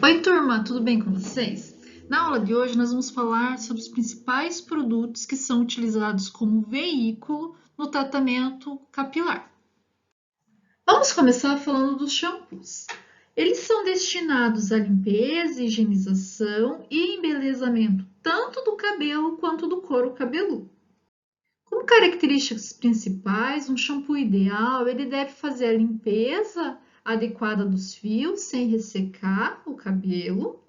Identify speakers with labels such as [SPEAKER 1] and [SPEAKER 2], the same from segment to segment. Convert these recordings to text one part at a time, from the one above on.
[SPEAKER 1] Oi, turma, tudo bem com vocês? Na aula de hoje, nós vamos falar sobre os principais produtos que são utilizados como veículo no tratamento capilar. Vamos começar falando dos shampoos. Eles são destinados à limpeza, higienização e embelezamento tanto do cabelo quanto do couro cabeludo. Como características principais, um shampoo ideal, ele deve fazer a limpeza adequada dos fios sem ressecar o cabelo,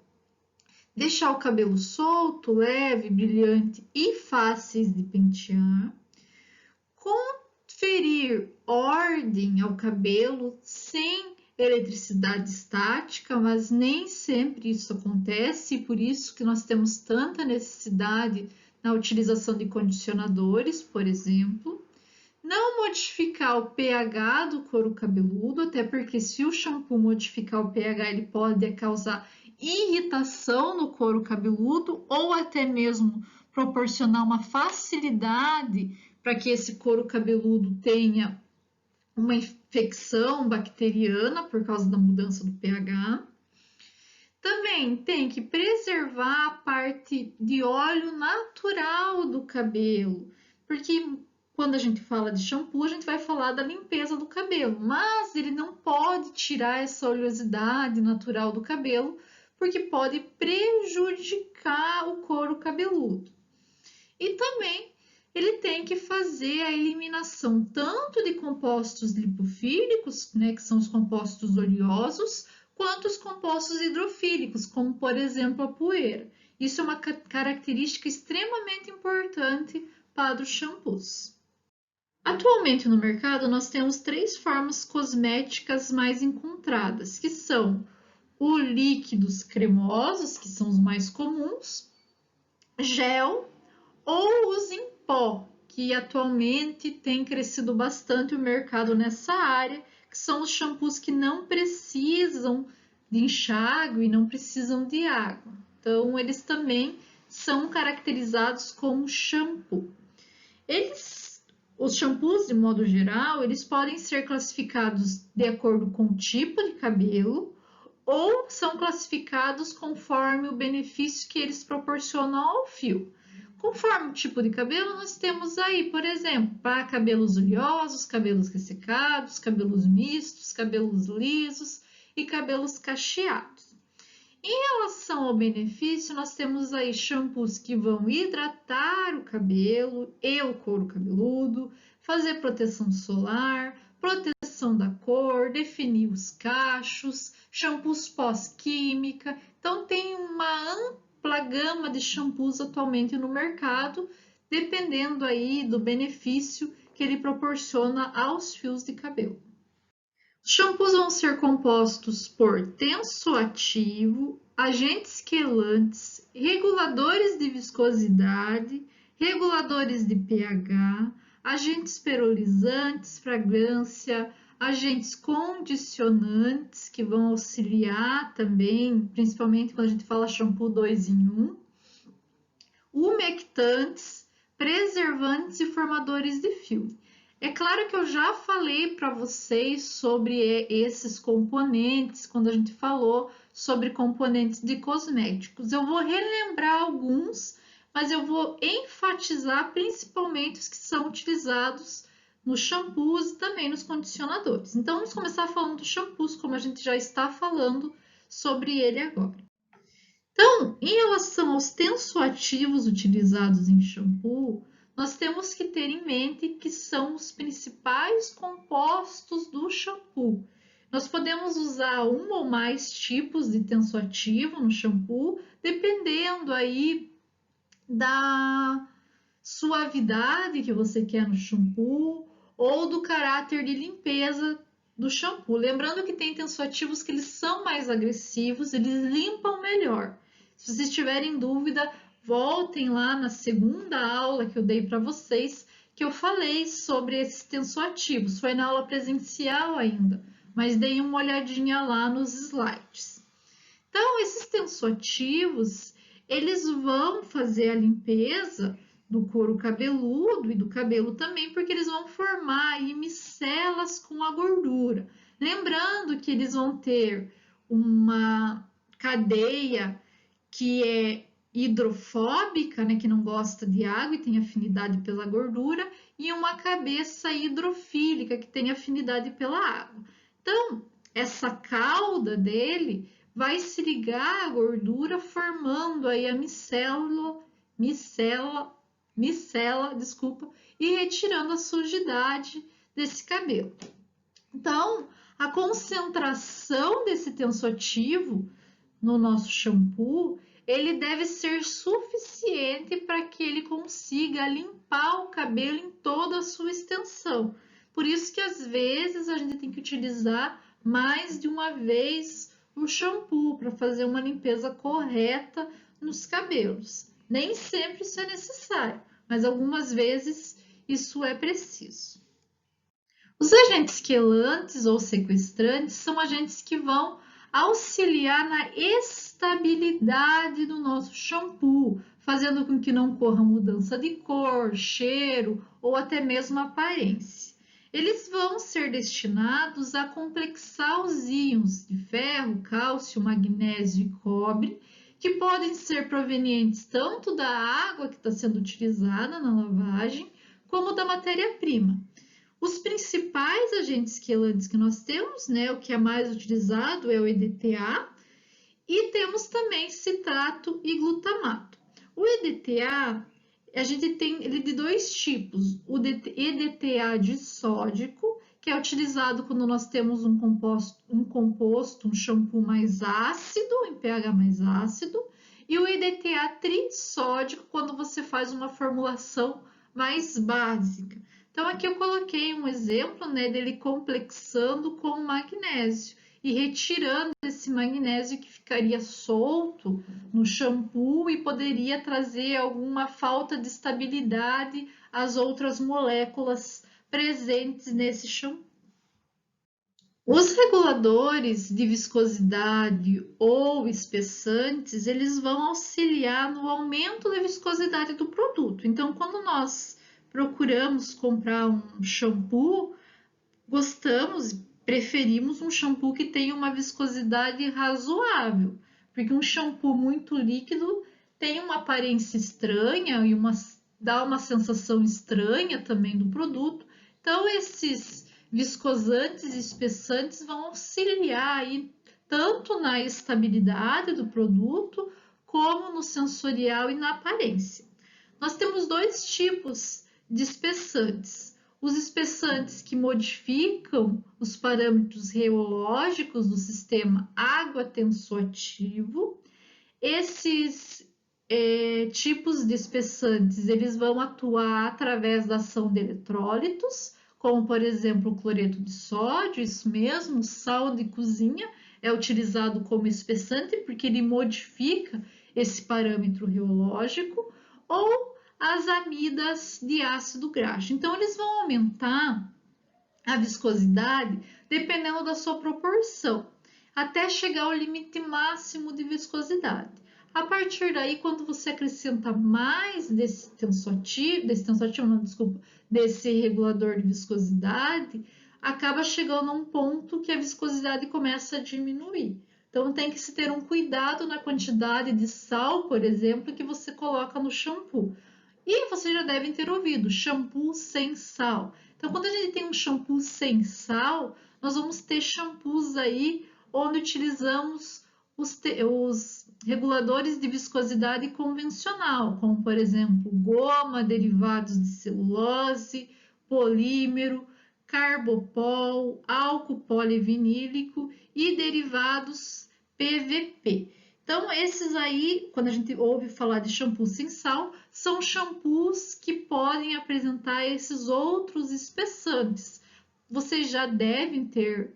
[SPEAKER 1] deixar o cabelo solto, leve, brilhante e fáceis de pentear, conferir ordem ao cabelo sem eletricidade estática, mas nem sempre isso acontece, e por isso que nós temos tanta necessidade na utilização de condicionadores, por exemplo. Não modificar o pH do couro cabeludo, até porque se o shampoo modificar o pH, ele pode causar irritação no couro cabeludo ou até mesmo proporcionar uma facilidade para que esse couro cabeludo tenha uma infecção bacteriana por causa da mudança do pH. Também tem que preservar a parte de óleo natural do cabelo, porque quando a gente fala de shampoo, a gente vai falar da limpeza do cabelo, mas ele não pode tirar essa oleosidade natural do cabelo, porque pode prejudicar o couro cabeludo. E também ele tem que fazer a eliminação tanto de compostos lipofílicos, né, que são os compostos oleosos, quanto os compostos hidrofílicos, como por exemplo a poeira. Isso é uma característica extremamente importante para os shampoos. Atualmente no mercado nós temos 3 formas cosméticas mais encontradas, que são os líquidos cremosos, que são os mais comuns, gel ou os em pó, que atualmente tem crescido bastante o mercado nessa área, que são os shampoos que não precisam de enxágue e não precisam de água. Então, eles também são caracterizados como shampoo. Os shampoos, de modo geral, eles podem ser classificados de acordo com o tipo de cabelo ou são classificados conforme o benefício que eles proporcionam ao fio. Conforme o tipo de cabelo, nós temos aí, por exemplo, para cabelos oleosos, cabelos ressecados, cabelos mistos, cabelos lisos e cabelos cacheados. Em relação ao benefício, nós temos aí shampoos que vão hidratar o cabelo e o couro cabeludo, fazer proteção solar, proteção da cor, definir os cachos, shampoos pós-química. Então, tem uma ampla gama de shampoos atualmente no mercado, dependendo aí do benefício que ele proporciona aos fios de cabelo. Os shampoos vão ser compostos por tensoativo, agentes quelantes, reguladores de viscosidade, reguladores de pH, agentes perolizantes, fragrância, agentes condicionantes que vão auxiliar também, principalmente quando a gente fala shampoo 2 em 1, umectantes, preservantes e formadores de fio. É claro que eu já falei para vocês sobre esses componentes quando a gente falou sobre componentes de cosméticos. Eu vou relembrar alguns, mas eu vou enfatizar principalmente os que são utilizados nos shampoos e também nos condicionadores. Então, vamos começar falando dos shampoos, como a gente já está falando sobre ele agora. Então, em relação aos tensoativos utilizados em shampoo, nós temos que ter em mente que são os principais compostos do shampoo. Nós podemos usar um ou mais tipos de tensoativo no shampoo, dependendo aí da suavidade que você quer no shampoo ou do caráter de limpeza do shampoo. Lembrando que tem tensoativos que eles são mais agressivos, eles limpam melhor. Se vocês tiverem dúvida, voltem lá na segunda aula que eu dei para vocês, que eu falei sobre esses tensoativos. Foi na aula presencial ainda, mas deem uma olhadinha lá nos slides. Então, esses tensoativos, eles vão fazer a limpeza do couro cabeludo e do cabelo também, porque eles vão formar aí micelas com a gordura. Lembrando que eles vão ter uma cadeia que é hidrofóbica, né, que não gosta de água e tem afinidade pela gordura, e uma cabeça hidrofílica, que tem afinidade pela água. Então, essa cauda dele vai se ligar à gordura, formando aí a micela, desculpa, e retirando a sujidade desse cabelo. Então, a concentração desse tensoativo no nosso shampoo, ele deve ser suficiente para que ele consiga limpar o cabelo em toda a sua extensão. Por isso que às vezes a gente tem que utilizar mais de uma vez o shampoo para fazer uma limpeza correta nos cabelos. Nem sempre isso é necessário, mas algumas vezes isso é preciso. Os agentes quelantes ou sequestrantes são agentes que vão auxiliar na estabilidade do nosso shampoo, fazendo com que não corra mudança de cor, cheiro ou até mesmo aparência. Eles vão ser destinados a complexar os íons de ferro, cálcio, magnésio e cobre, que podem ser provenientes tanto da água que está sendo utilizada na lavagem, como da matéria-prima. Os principais agentes quelantes que nós temos, né, o que é mais utilizado é o EDTA, e temos também citrato e glutamato. O EDTA, a gente tem ele de dois tipos, o EDTA disódico, que é utilizado quando nós temos um shampoo mais ácido, em pH mais ácido, e o EDTA trisódico, quando você faz uma formulação mais básica. Então, aqui eu coloquei um exemplo, né, dele complexando com magnésio e retirando esse magnésio que ficaria solto no shampoo e poderia trazer alguma falta de estabilidade às outras moléculas presentes nesse shampoo. Os reguladores de viscosidade ou espessantes, eles vão auxiliar no aumento da viscosidade do produto. Então, quando nós procuramos comprar um shampoo, gostamos, preferimos um shampoo que tenha uma viscosidade razoável, porque um shampoo muito líquido tem uma aparência estranha e dá uma sensação estranha também do produto. Então, esses viscosantes e espessantes vão auxiliar aí tanto na estabilidade do produto, como no sensorial e na aparência. Nós temos dois tipos de espessantes. Os espessantes que modificam os parâmetros reológicos do sistema água-tensoativo. Esses tipos de espessantes, eles vão atuar através da ação de eletrólitos, como por exemplo o cloreto de sódio, isso mesmo, sal de cozinha é utilizado como espessante porque ele modifica esse parâmetro reológico, ou as amidas de ácido graxo. Então, eles vão aumentar a viscosidade dependendo da sua proporção, até chegar ao limite máximo de viscosidade. A partir daí, quando você acrescenta mais desse regulador de viscosidade, acaba chegando a um ponto que a viscosidade começa a diminuir. Então, tem que se ter um cuidado na quantidade de sal, por exemplo, que você coloca no shampoo. E vocês já devem ter ouvido, shampoo sem sal. Então, quando a gente tem um shampoo sem sal, nós vamos ter shampoos aí onde utilizamos os reguladores de viscosidade convencional, como por exemplo, goma, derivados de celulose, polímero, carbopol, álcool polivinílico e derivados PVP. Então, esses aí, quando a gente ouve falar de shampoo sem sal, são shampoos que podem apresentar esses outros espessantes. Vocês já devem ter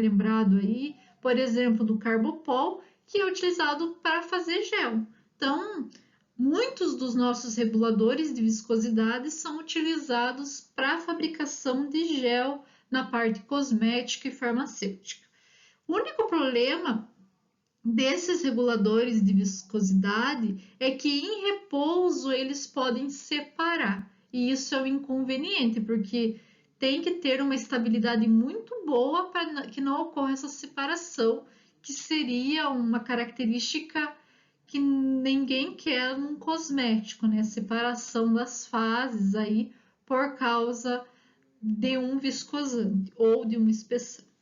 [SPEAKER 1] lembrado aí, por exemplo, do Carbopol, que é utilizado para fazer gel. Então, muitos dos nossos reguladores de viscosidade são utilizados para a fabricação de gel na parte cosmética e farmacêutica. O único problema desses reguladores de viscosidade é que em repouso eles podem separar, e isso é um inconveniente, porque tem que ter uma estabilidade muito boa para que não ocorra essa separação, que seria uma característica que ninguém quer num cosmético, né? Separação das fases aí por causa de um viscosante ou de um espessante.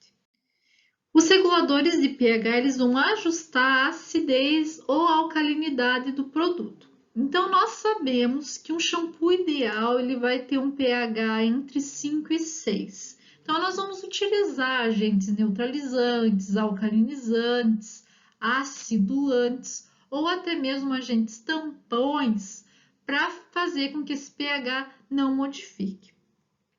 [SPEAKER 1] Os reguladores de pH eles vão ajustar a acidez ou a alcalinidade do produto. Então nós sabemos que um shampoo ideal ele vai ter um pH entre 5 e 6. Então nós vamos utilizar agentes neutralizantes, alcalinizantes, acidulantes ou até mesmo agentes tampões para fazer com que esse pH não modifique.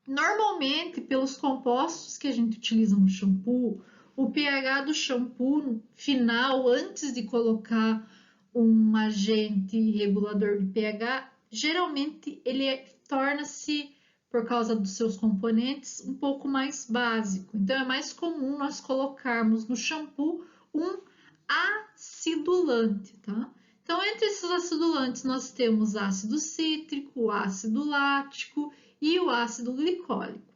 [SPEAKER 1] Normalmente, pelos compostos que a gente utiliza no shampoo, o pH do shampoo final, antes de colocar um agente regulador de pH, geralmente ele torna-se, por causa dos seus componentes, um pouco mais básico. Então, é mais comum nós colocarmos no shampoo um acidulante, tá? Então, entre esses acidulantes, nós temos ácido cítrico, ácido lático e o ácido glicólico.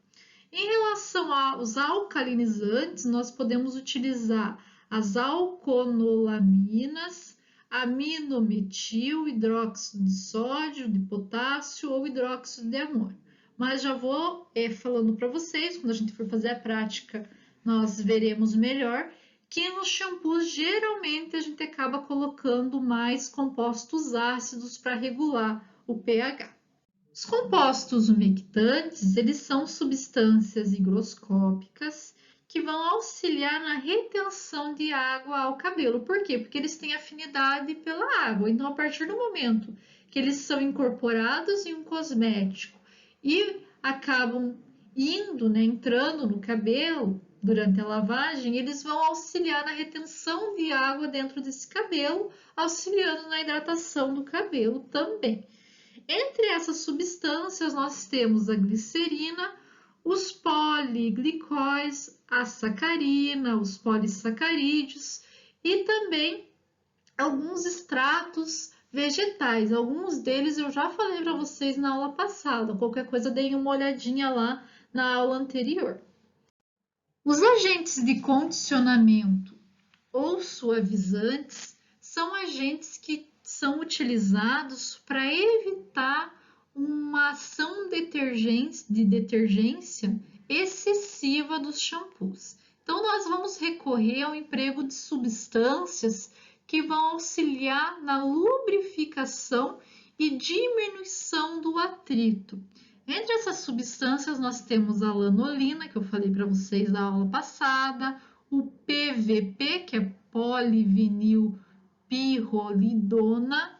[SPEAKER 1] Em relação aos alcalinizantes, nós podemos utilizar as alconolaminas, aminometil, hidróxido de sódio, de potássio ou hidróxido de amônio. Mas já vou falando para vocês, quando a gente for fazer a prática, nós veremos melhor que nos shampoos geralmente a gente acaba colocando mais compostos ácidos para regular o pH. Os compostos umectantes, eles são substâncias higroscópicas que vão auxiliar na retenção de água ao cabelo. Por quê? Porque eles têm afinidade pela água. Então, a partir do momento que eles são incorporados em um cosmético e acabam indo, né, entrando no cabelo durante a lavagem, eles vão auxiliar na retenção de água dentro desse cabelo, auxiliando na hidratação do cabelo também. Entre essas substâncias, nós temos a glicerina, os poliglicóis, a sacarina, os polissacarídeos e também alguns extratos vegetais. Alguns deles eu já falei para vocês na aula passada. Qualquer coisa, deem uma olhadinha lá na aula anterior. Os agentes de condicionamento ou suavizantes são agentes que são utilizados para evitar uma ação de detergência excessiva dos shampoos. Então, nós vamos recorrer ao emprego de substâncias que vão auxiliar na lubrificação e diminuição do atrito. Entre essas substâncias, nós temos a lanolina, que eu falei para vocês na aula passada, o PVP, que é polivinil pirrolidona,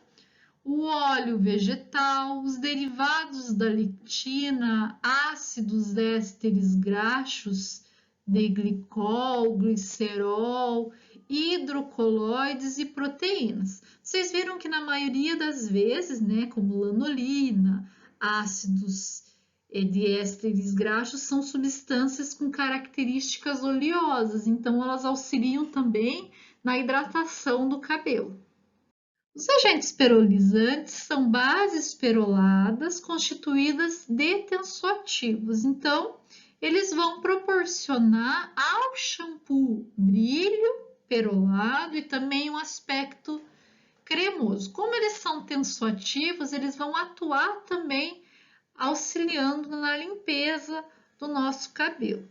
[SPEAKER 1] o óleo vegetal, os derivados da lectina, ácidos ésteres graxos de glicol, glicerol, hidrocoloides e proteínas. Vocês viram que na maioria das vezes, né, como lanolina, ácidos de ésteres graxos são substâncias com características oleosas, então elas auxiliam também na hidratação do cabelo. Os agentes perolizantes são bases peroladas constituídas de tensoativos, então eles vão proporcionar ao shampoo brilho perolado e também um aspecto cremoso. Como eles são tensoativos, eles vão atuar também auxiliando na limpeza do nosso cabelo.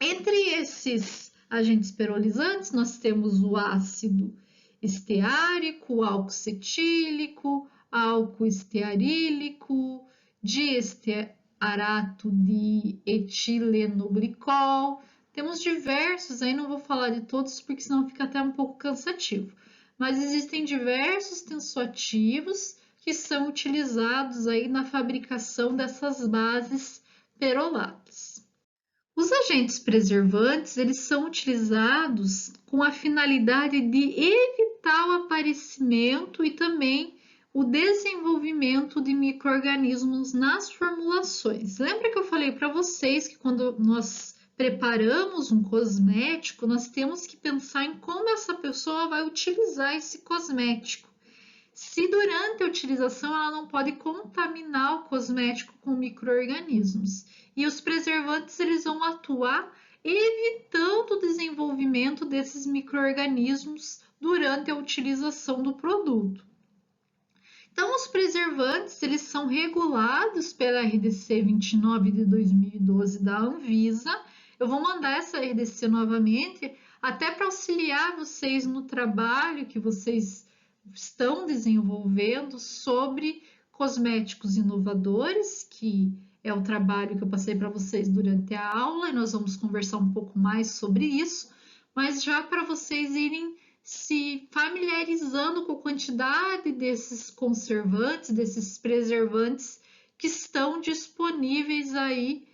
[SPEAKER 1] Entre esses agentes perolizantes, nós temos o ácido esteárico, o álcool cetílico, álcool estearílico, diestearato de etilenoglicol. Temos diversos, aí não vou falar de todos porque senão fica até um pouco cansativo. Mas existem diversos tensoativos que são utilizados aí na fabricação dessas bases peroladas. Os agentes preservantes, eles são utilizados com a finalidade de evitar o aparecimento e também o desenvolvimento de micro-organismos nas formulações. Lembra que eu falei para vocês que quando nós preparamos um cosmético, nós temos que pensar em como essa pessoa vai utilizar esse cosmético. Se durante a utilização ela não pode contaminar o cosmético com micro-organismos. E os preservantes eles vão atuar evitando o desenvolvimento desses micro-organismos durante a utilização do produto. Então, os preservantes, eles são regulados pela RDC 29 de 2012 da Anvisa. Eu vou mandar essa RDC novamente, até para auxiliar vocês no trabalho que vocês estão desenvolvendo sobre cosméticos inovadores, que é o trabalho que eu passei para vocês durante a aula, e nós vamos conversar um pouco mais sobre isso, mas já para vocês irem se familiarizando com a quantidade desses conservantes, desses preservantes que estão disponíveis aí,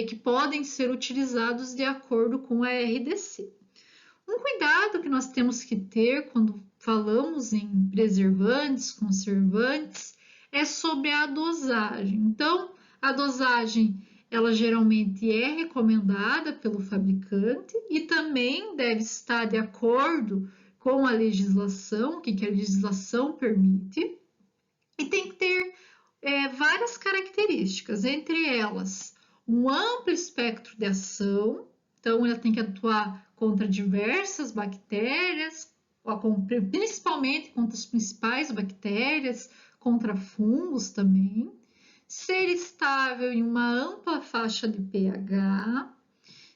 [SPEAKER 1] que podem ser utilizados de acordo com a RDC. Um cuidado que nós temos que ter quando falamos em preservantes, conservantes, é sobre a dosagem. Então, a dosagem, ela geralmente é recomendada pelo fabricante e também deve estar de acordo com a legislação, o que a legislação permite, e tem que ter várias características, entre elas um amplo espectro de ação, então ela tem que atuar contra diversas bactérias, principalmente contra as principais bactérias, contra fungos também, ser estável em uma ampla faixa de pH,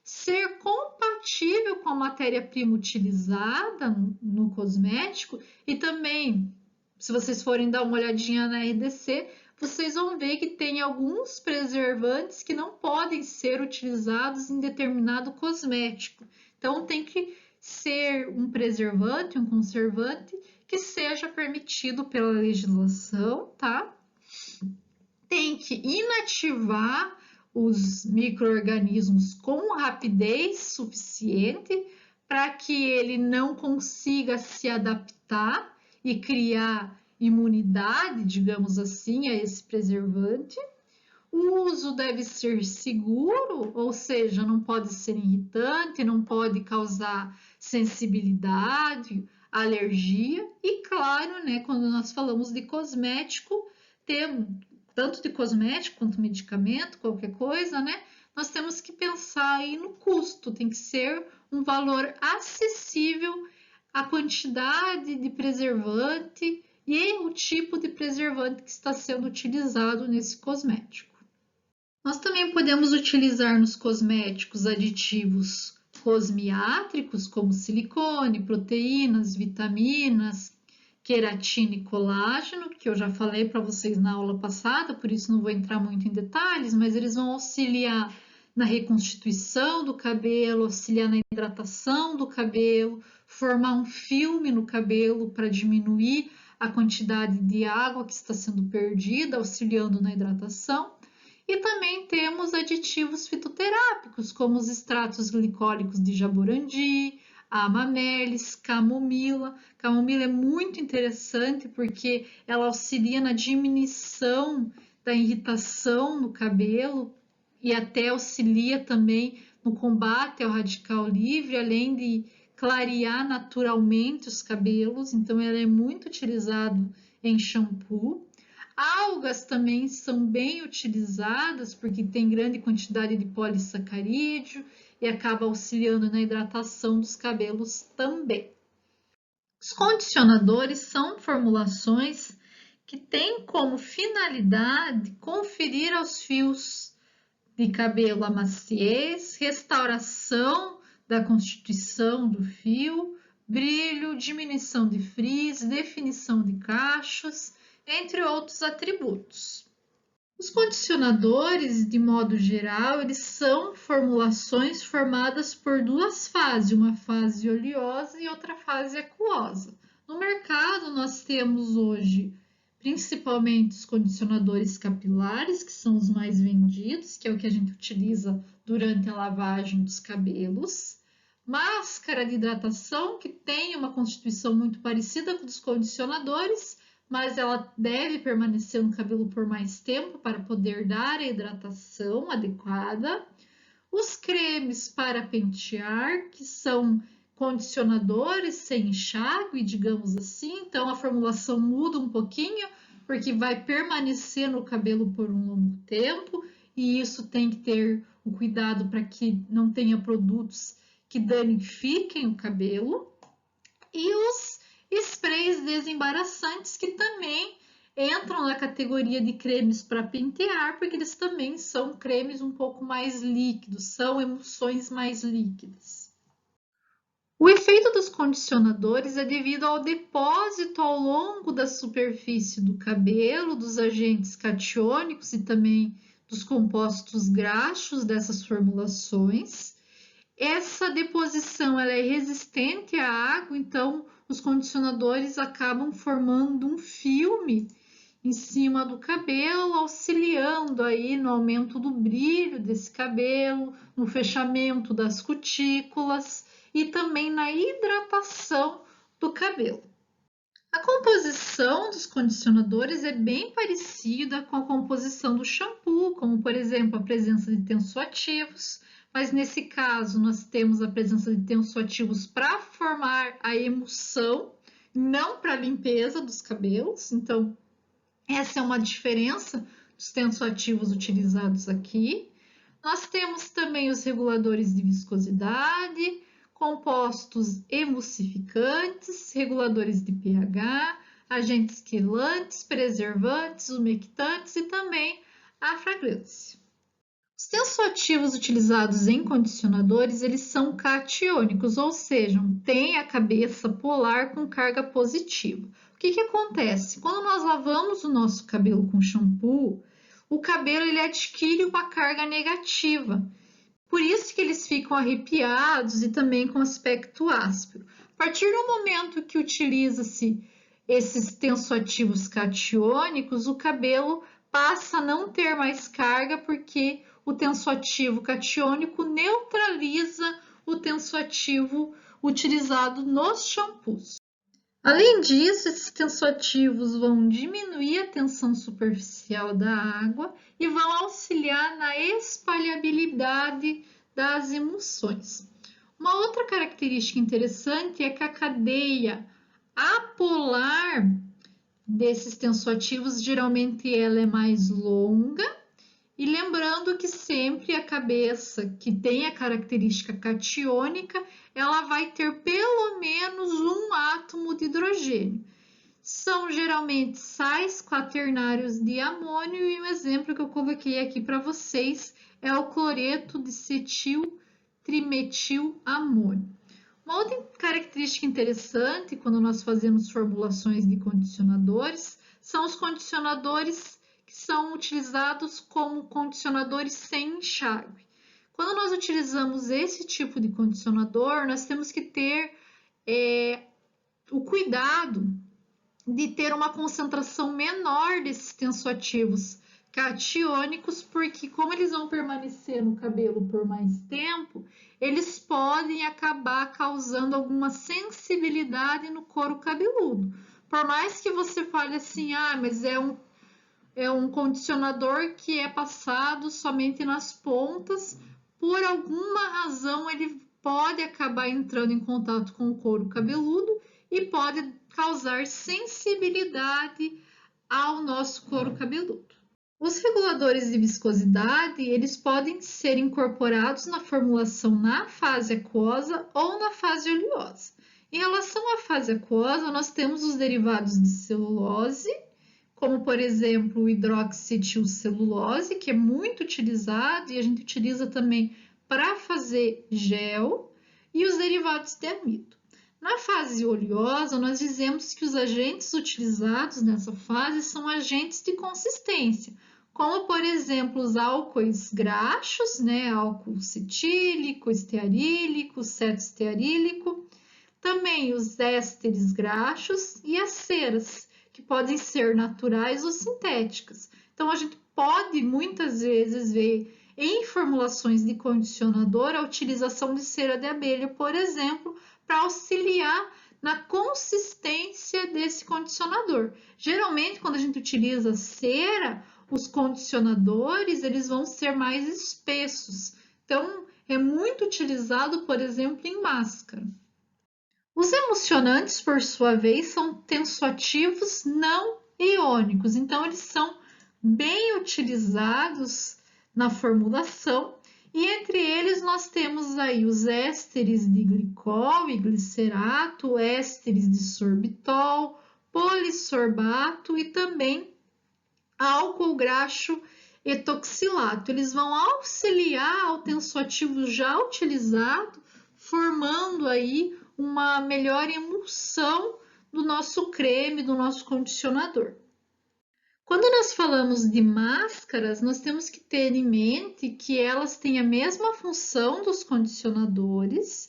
[SPEAKER 1] ser compatível com a matéria-prima utilizada no cosmético e também, se vocês forem dar uma olhadinha na RDC, vocês vão ver que tem alguns preservantes que não podem ser utilizados em determinado cosmético. Então, tem que ser um preservante, um conservante que seja permitido pela legislação, tá? Tem que inativar os micro-organismos com rapidez suficiente para que ele não consiga se adaptar e criar imunidade, digamos assim, a esse preservante. O uso deve ser seguro, ou seja, não pode ser irritante, não pode causar sensibilidade, alergia. E claro, né, quando nós falamos de cosmético, tanto de cosmético quanto medicamento, qualquer coisa, né? Nós temos que pensar aí no custo, tem que ser um valor acessível à quantidade de preservante e o tipo de preservante que está sendo utilizado nesse cosmético. Nós também podemos utilizar nos cosméticos aditivos cosmiátricos, como silicone, proteínas, vitaminas, queratina e colágeno, que eu já falei para vocês na aula passada, por isso não vou entrar muito em detalhes, mas eles vão auxiliar na reconstituição do cabelo, auxiliar na hidratação do cabelo, formar um filme no cabelo para diminuir a quantidade de água que está sendo perdida, auxiliando na hidratação. E também temos aditivos fitoterápicos, como os extratos glicólicos de jaborandi, amamelis, camomila. Camomila é muito interessante porque ela auxilia na diminuição da irritação no cabelo e até auxilia também no combate ao radical livre, além de clarear naturalmente os cabelos. Então, ela é muito utilizada em shampoo. Algas também são bem utilizadas porque tem grande quantidade de polissacarídeo e acaba auxiliando na hidratação dos cabelos também. Os condicionadores são formulações que têm como finalidade conferir aos fios de cabelo a maciez, restauração da constituição do fio, brilho, diminuição de frizz, definição de cachos, entre outros atributos. Os condicionadores, de modo geral, eles são formulações formadas por duas fases, uma fase oleosa e outra fase aquosa. No mercado, nós temos hoje principalmente os condicionadores capilares, que são os mais vendidos, que é o que a gente utiliza durante a lavagem dos cabelos. Máscara de hidratação, que tem uma constituição muito parecida com os condicionadores, mas ela deve permanecer no cabelo por mais tempo para poder dar a hidratação adequada. Os cremes para pentear, que são condicionadores sem enxágue, digamos assim, então a formulação muda um pouquinho, porque vai permanecer no cabelo por um longo tempo e isso tem que ter o cuidado para que não tenha produtos que danifiquem o cabelo. E os sprays desembaraçantes, que também entram na categoria de cremes para pentear, porque eles também são cremes um pouco mais líquidos, são emulsões mais líquidas. O efeito dos condicionadores é devido ao depósito ao longo da superfície do cabelo, dos agentes catiônicos e também dos compostos graxos dessas formulações. Essa deposição ela é resistente à água, então os condicionadores acabam formando um filme em cima do cabelo, auxiliando aí no aumento do brilho desse cabelo, no fechamento das cutículas e também na hidratação do cabelo. A composição dos condicionadores é bem parecida com a composição do shampoo, como por exemplo a presença de tensoativos, mas nesse caso nós temos a presença de tensoativos para formar a emulsão, não para a limpeza dos cabelos. Então, essa é uma diferença dos tensoativos utilizados aqui. Nós temos também os reguladores de viscosidade, compostos emulsificantes, reguladores de pH, agentes quelantes, preservantes, umectantes e também a fragrância. Os tensoativos utilizados em condicionadores, eles são catiônicos, ou seja, têm a cabeça polar com carga positiva. O que acontece? Quando nós lavamos o nosso cabelo com shampoo, o cabelo ele adquire uma carga negativa. Por isso que eles ficam arrepiados e também com aspecto áspero. A partir do momento que utiliza-se esses tensoativos catiônicos, o cabelo passa a não ter mais carga porque o tensoativo catiônico neutraliza o tensoativo utilizado nos shampoos. Além disso, esses tensoativos vão diminuir a tensão superficial da água e vão auxiliar na espalhabilidade das emulsões. Uma outra característica interessante é que a cadeia apolar desses tensoativos, geralmente ela é mais longa, e lembrando que sempre a cabeça que tem a característica catiônica, ela vai ter pelo menos um átomo de hidrogênio. São geralmente sais quaternários de amônio e um exemplo que eu coloquei aqui para vocês é o cloreto de cetil trimetilamônio. Uma outra característica interessante quando nós fazemos formulações de condicionadores são os condicionadores que são utilizados como condicionadores sem enxágue. Quando nós utilizamos esse tipo de condicionador, nós temos que ter o cuidado de ter uma concentração menor desses tensoativos catiônicos, porque como eles vão permanecer no cabelo por mais tempo, eles podem acabar causando alguma sensibilidade no couro cabeludo. Por mais que você fale assim, mas é um condicionador que é passado somente nas pontas, por alguma razão ele pode acabar entrando em contato com o couro cabeludo e pode causar sensibilidade ao nosso couro cabeludo. Os reguladores de viscosidade, eles podem ser incorporados na formulação na fase aquosa ou na fase oleosa. Em relação à fase aquosa, nós temos os derivados de celulose, como por exemplo o hidroxicetilcelulose, que é muito utilizado e a gente utiliza também para fazer gel, e os derivados de amido. Na fase oleosa, nós dizemos que os agentes utilizados nessa fase são agentes de consistência, como por exemplo os álcoois graxos, álcool cetílico, estearílico, cetoestearílico, também os ésteres graxos e as ceras, que podem ser naturais ou sintéticas. Então, a gente pode muitas vezes ver em formulações de condicionador a utilização de cera de abelha, por exemplo, para auxiliar na consistência desse condicionador. Geralmente, quando a gente utiliza cera, os condicionadores eles vão ser mais espessos. Então, é muito utilizado, por exemplo, em máscara. Os emulsionantes, por sua vez, são tensoativos não iônicos, então eles são bem utilizados na formulação. E entre eles nós temos aí os ésteres de glicol e glicerato, ésteres de sorbitol, polissorbato e também álcool graxo etoxilato. Eles vão auxiliar ao tensoativo já utilizado, formando aí uma melhor emulsão do nosso creme, do nosso condicionador. Quando nós falamos de máscaras, nós temos que ter em mente que elas têm a mesma função dos condicionadores,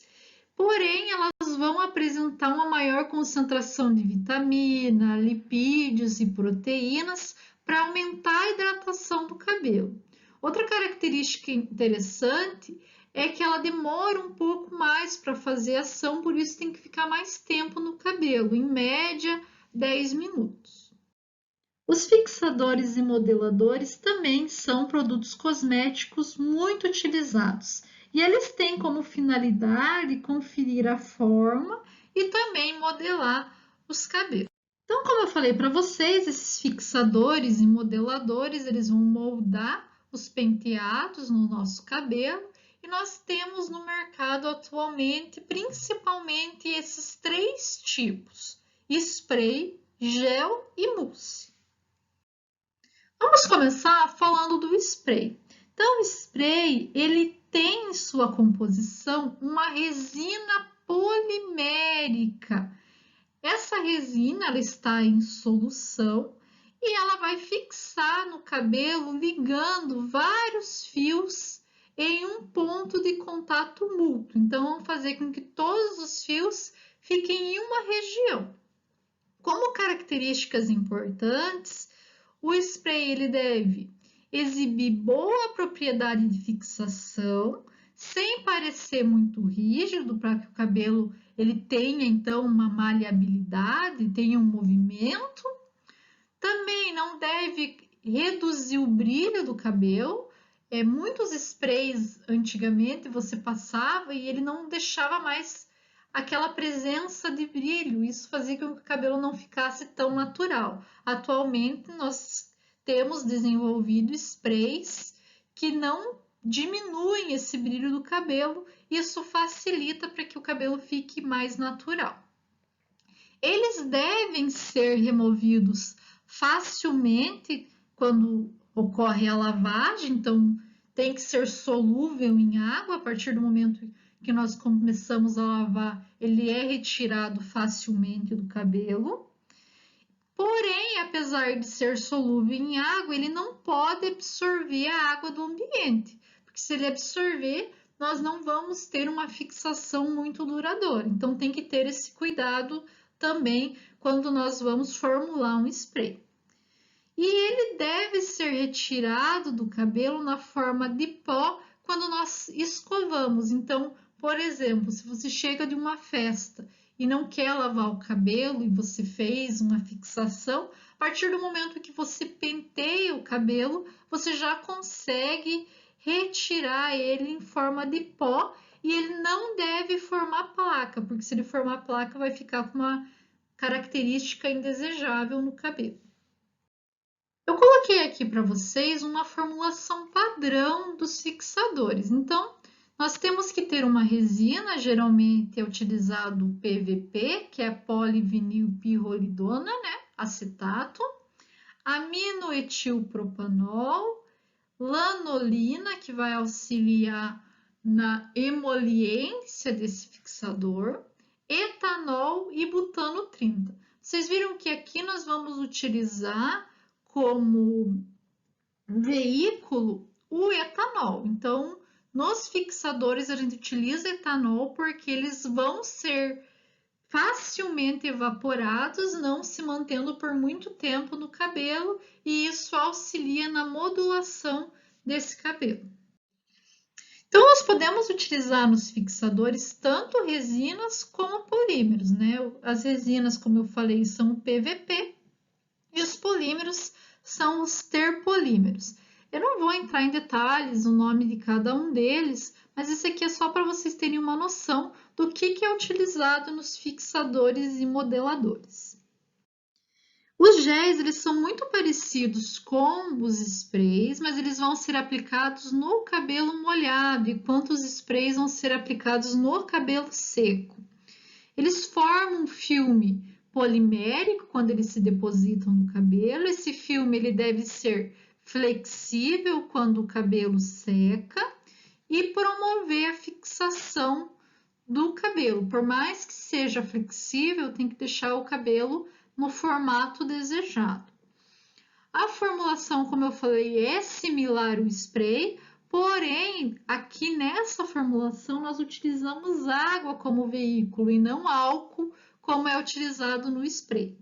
[SPEAKER 1] porém elas vão apresentar uma maior concentração de vitamina, lipídios e proteínas para aumentar a hidratação do cabelo. Outra característica interessante é que ela demora um pouco mais para fazer ação, por isso tem que ficar mais tempo no cabelo, em média 10 minutos. Os fixadores e modeladores também são produtos cosméticos muito utilizados e eles têm como finalidade conferir a forma e também modelar os cabelos. Então, como eu falei para vocês, esses fixadores e modeladores, eles vão moldar os penteados no nosso cabelo e nós temos no mercado atualmente principalmente esses três tipos: spray, gel e mousse. Vamos começar falando do spray. Então, o spray, ele tem em sua composição uma resina polimérica. Essa resina, ela está em solução e ela vai fixar no cabelo, ligando vários fios em um ponto de contato mútuo. Então, vamos fazer com que todos os fios fiquem em uma região. Como características importantes, o spray ele deve exibir boa propriedade de fixação, sem parecer muito rígido, para que o cabelo ele tenha então uma maleabilidade, tenha um movimento. Também não deve reduzir o brilho do cabelo. Muitos sprays antigamente você passava e ele não deixava mais aquela presença de brilho, isso fazia com que o cabelo não ficasse tão natural. Atualmente nós temos desenvolvido sprays que não diminuem esse brilho do cabelo, isso facilita para que o cabelo fique mais natural. Eles devem ser removidos facilmente quando ocorre a lavagem, então tem que ser solúvel em água. A partir do momento que nós começamos a lavar, ele é retirado facilmente do cabelo. Porém, apesar de ser solúvel em água, ele não pode absorver a água do ambiente, porque se ele absorver, nós não vamos ter uma fixação muito duradoura. Então, tem que ter esse cuidado também quando nós vamos formular um spray. E ele deve ser retirado do cabelo na forma de pó quando nós escovamos. Então, por exemplo, se você chega de uma festa e não quer lavar o cabelo e você fez uma fixação, a partir do momento que você penteia o cabelo, você já consegue retirar ele em forma de pó e ele não deve formar placa, porque se ele formar placa vai ficar com uma característica indesejável no cabelo. Eu coloquei aqui para vocês uma formulação padrão dos fixadores. Então, nós temos que ter uma resina, geralmente é utilizado o PVP, que é polivinilpirrolidona, né? Acetato, aminoetilpropanol, lanolina, que vai auxiliar na emoliência desse fixador, etanol e butano 30. Vocês viram que aqui nós vamos utilizar como veículo o etanol. Então, nos fixadores a gente utiliza etanol porque eles vão ser facilmente evaporados, não se mantendo por muito tempo no cabelo, e isso auxilia na modulação desse cabelo. Então, nós podemos utilizar nos fixadores tanto resinas como polímeros, né? As resinas, como eu falei, são o PVP e os polímeros são os terpolímeros. Eu não vou entrar em detalhes o nome de cada um deles, mas isso aqui é só para vocês terem uma noção do que é utilizado nos fixadores e modeladores. Os géis, eles são muito parecidos com os sprays, mas eles vão ser aplicados no cabelo molhado, enquanto os sprays vão ser aplicados no cabelo seco. Eles formam um filme polimérico quando eles se depositam no cabelo. Esse filme ele deve ser flexível quando o cabelo seca e promover a fixação do cabelo. Por mais que seja flexível, tem que deixar o cabelo no formato desejado. A formulação, como eu falei, é similar ao spray, porém, aqui nessa formulação nós utilizamos água como veículo e não álcool, como é utilizado no spray.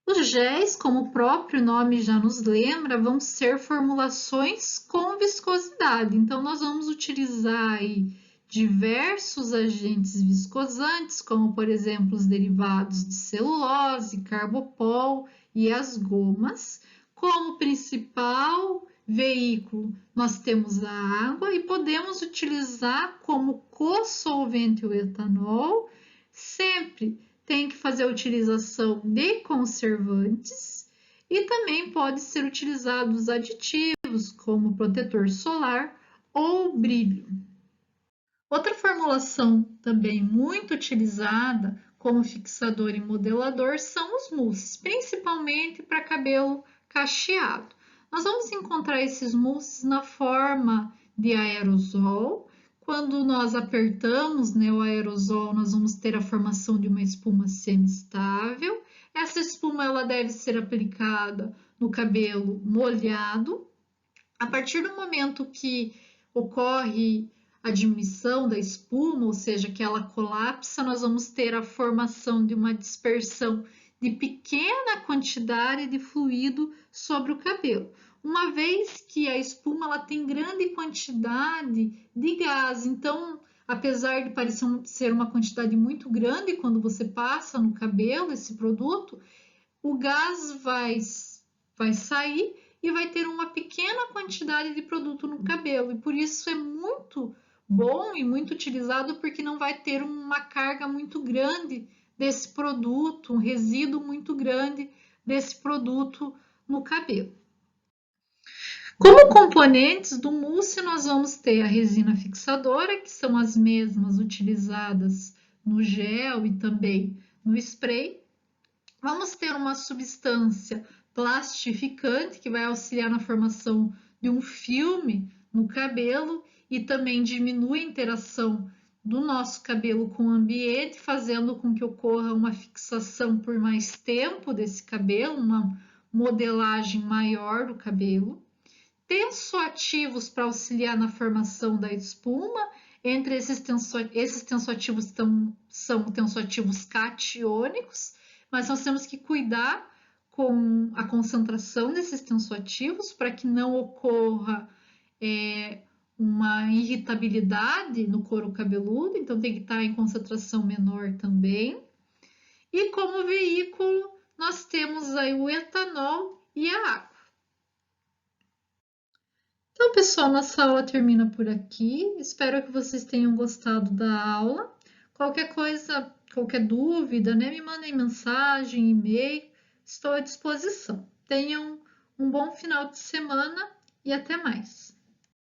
[SPEAKER 1] Os géis, como o próprio nome já nos lembra, vão ser formulações com viscosidade. Então, nós vamos utilizar aí diversos agentes viscosantes, como, por exemplo, os derivados de celulose, carbopol e as gomas. Como principal veículo, nós temos a água e podemos utilizar como co-solvente o etanol, sempre tem que fazer a utilização de conservantes e também pode ser utilizados aditivos como protetor solar ou brilho. Outra formulação também muito utilizada como fixador e modelador são os mousses, principalmente para cabelo cacheado. Nós vamos encontrar esses mousses na forma de aerosol. Quando nós apertamos, né, o aerosol, nós vamos ter a formação de uma espuma semi-estável. Essa espuma ela deve ser aplicada no cabelo molhado. A partir do momento que ocorre a diminuição da espuma, ou seja, que ela colapsa, nós vamos ter a formação de uma dispersão de pequena quantidade de fluido sobre o cabelo. Uma vez que a espuma ela tem grande quantidade de gás, então, apesar de parecer ser uma quantidade muito grande quando você passa no cabelo esse produto, o gás vai sair e vai ter uma pequena quantidade de produto no cabelo, e por isso é muito bom e muito utilizado, porque não vai ter uma carga muito grande desse produto, um resíduo muito grande desse produto no cabelo. Como componentes do mousse, nós vamos ter a resina fixadora, que são as mesmas utilizadas no gel e também no spray. Vamos ter uma substância plastificante que vai auxiliar na formação de um filme no cabelo e também diminui a interação do nosso cabelo com o ambiente, fazendo com que ocorra uma fixação por mais tempo desse cabelo, uma modelagem maior do cabelo. Tensoativos para auxiliar na formação da espuma. Entre esses tensoativos são tensoativos catiônicos, mas nós temos que cuidar com a concentração desses tensoativos para que não ocorra uma irritabilidade no couro cabeludo, então tem que estar em concentração menor também. E como veículo, nós temos aí o etanol e a água. Então, pessoal, nossa aula termina por aqui. Espero que vocês tenham gostado da aula. Qualquer coisa, qualquer dúvida, né, me mandem mensagem, e-mail, estou à disposição. Tenham um bom final de semana e até mais.